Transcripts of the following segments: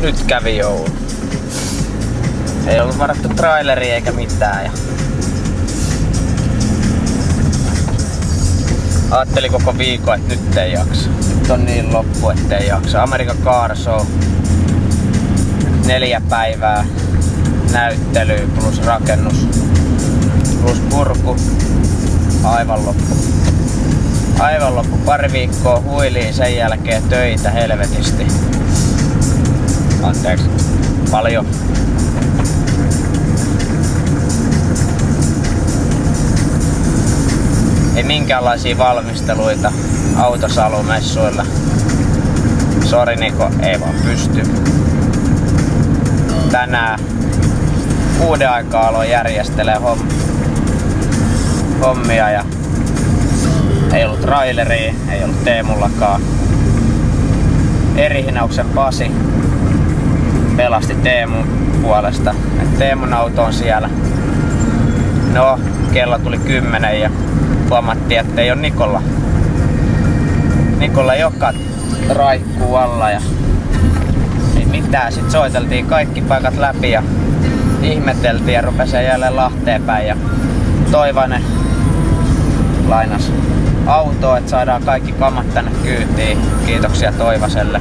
nyt kävi joulu. Ei ollut varattu traileri eikä mitään. Ja ajattelin koko viikon, että nyt ei jaksa. Nyt on niin loppu, ettei jaksa. American Car Show. 4 päivää näyttelyä plus rakennus plus purku. Aivan loppu. Aivan loppu. Pari viikkoa huiliin, sen jälkeen töitä helvetisti. Anteeksi. Paljon. Ei minkäänlaisia valmisteluita autosalumessuilla. Sori Niko, ei vaan pysty. Tänään 6 aikaa aloin järjestelee hommia ja ei ollut traileria, ei ollut Teemullakaan. Erihinauksen Pasi pelasti Teemun puolesta. Teemun auto on siellä. No, kello tuli 10 ja huomattiin, että ei ole Nikolla. Nikolla joka raikkuu alla ja ei mitään. Sitten soiteltiin kaikki paikat läpi ja ihmeteltiin ja rupesi jälleen Lahteen päin. Ja Toivainen lainas autoa, että saadaan kaikki kamat tänne kyytiin. Kiitoksia Toivaselle.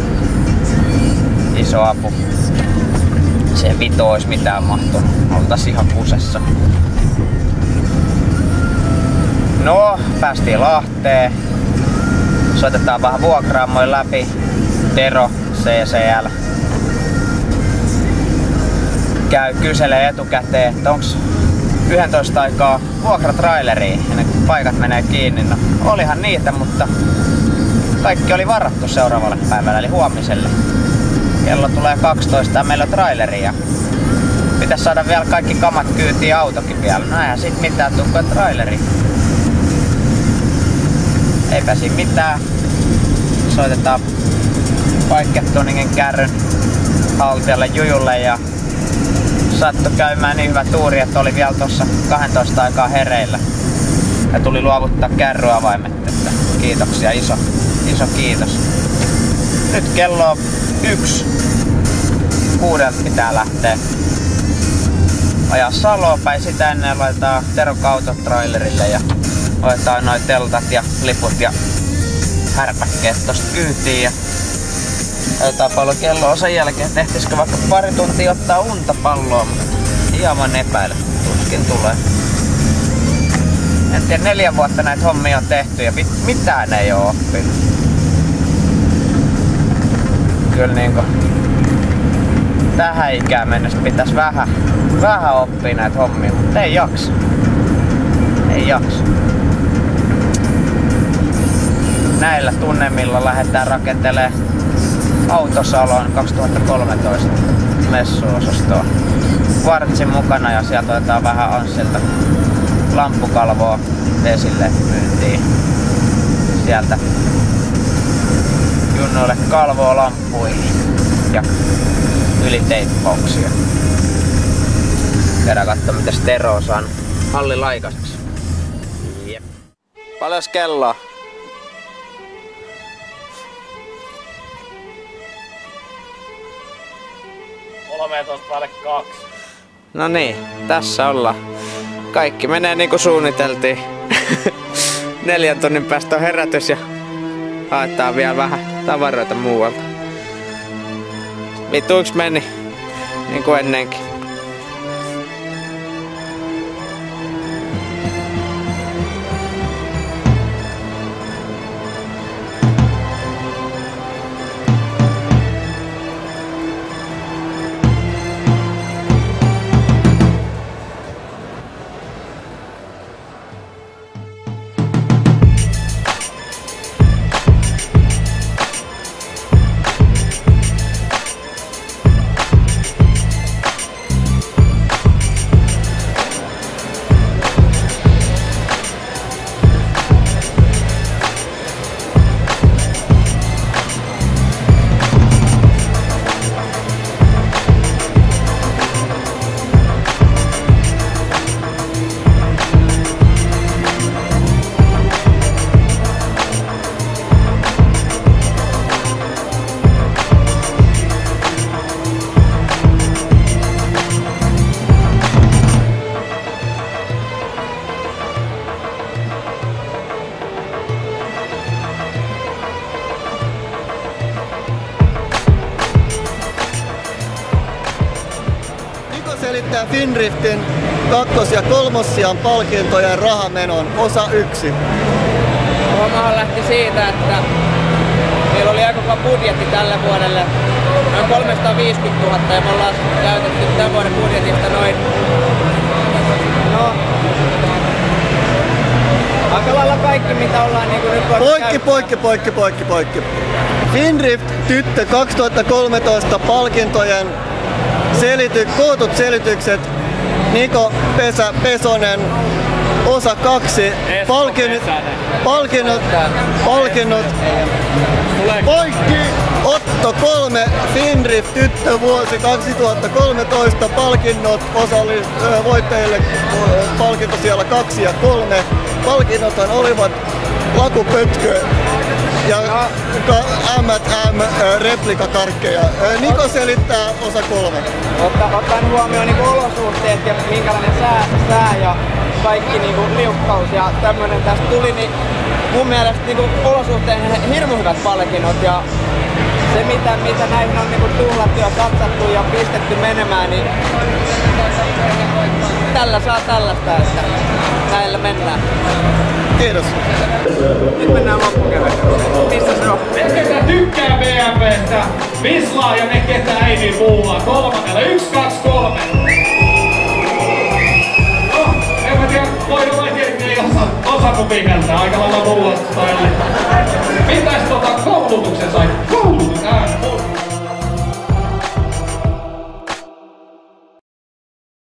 Iso apu. Se vito olisi mitään mahtunut. Oltais ihan kusessa. No, päästiin Lahteen. Soitetaan vähän vuokraamoja läpi. Tero, CCL. Kyselee etukäteen, että onks 11 aikaa vuokratraileriin ennen kuin paikat menee kiinni. No, olihan niitä, mutta kaikki oli varattu seuraavalle päivälle, eli huomiselle. Kello tulee 12 ja meillä on traileri ja pitäisi saada vielä kaikki kamat kyytiin autokin vielä. No eihän sit mitään tukkoa traileri. Eipä siinä mitään. Soitetaan Biketuningin kärryn haltijalle Jujulle ja sattui käymään niin hyvä tuuri, että oli vielä tuossa 12 aikaa hereillä. Ja tuli luovuttaa kärryavaimet, että kiitoksia, iso kiitos. Nyt kello on 1. 6 pitää lähteä ajaa Saloon päin. Sitä ennen laitetaan Teron autotrailerille ja otetaan noin teltat ja liput ja härpäkkeet tosta kyytiin. Ja otetaan paljon kelloa sen jälkeen. Tehtisikö vaikka pari tuntia ottaa unta palloa, mutta hieman epäile. Tuskin tulee. En tiedä, 4 vuotta näitä hommia on tehty ja mitään ei oo oppinut. Kyllä niinku tähän ikään mennessä pitäisi vähän oppia näitä hommia, mutta ei jaksa. Ei jaksa. Näillä tunnelmilla lähdetään rakentelemaan Autosalon 2013 messuosastoa. Kvartsin mukana ja sieltä otetaan vähän Anssilta lamppukalvoa esille myyntiin. Sieltä junnoille kalvoa lamppuihin ja yliteippauksia. Käydään katsomaan, miten Tero on saanut hallin laikaiseksi. Jep. Paljon kelloa? 13:02. No niin, tässä ollaan. Kaikki menee niinku suunniteltiin. 4 tunnin päästä on herätys ja haetaan vielä vähän tavaroita muualta. Vituiksi meni, niin kuin ennenkin. selittää Findriftin 2- ja 3-sijan palkintojen rahamenon osa 1? Hommahan lähti siitä, että meillä oli aika kova budjetti tälle vuodelle, noin 350 000 ja me ollaan käytetty tämän vuoden budjetista noin aika lailla kaikki mitä ollaan niinku nyt Poikki. Findrift Tyttö 2013 palkintojen kootut selitykset. Niko Pesonen osa 2. Palkinnot. Poikki Otto 3. Findrift Tyttö vuosi 2013 palkinnot voittajille palkinto siellä 2 ja 3. Palkinnothan olivat lakupötkö ja M&M replikakarkkeja. Niko selittää osa 3. Ottaen huomioon niinku olosuhteet ja minkälainen sää ja kaikki niinku liukkaus ja tämmönen tästä tuli, niin mun mielestä niinku olosuhteen hirmu hyvät palkinnot ja se mitä näihin on niinku tuhlattu ja satsattu ja pistetty menemään, niin tällä saa tällaista, että näillä mennään. Kiitos. Nyt mennään loppukeväilykseen. Missä se on? Ne ketä tykkää BMWstä, vislaa ja ne ketä ei niin muulla. 3. 1, 2, 3. No, en mä tiedä, voi olla, että ei osannut vihellä.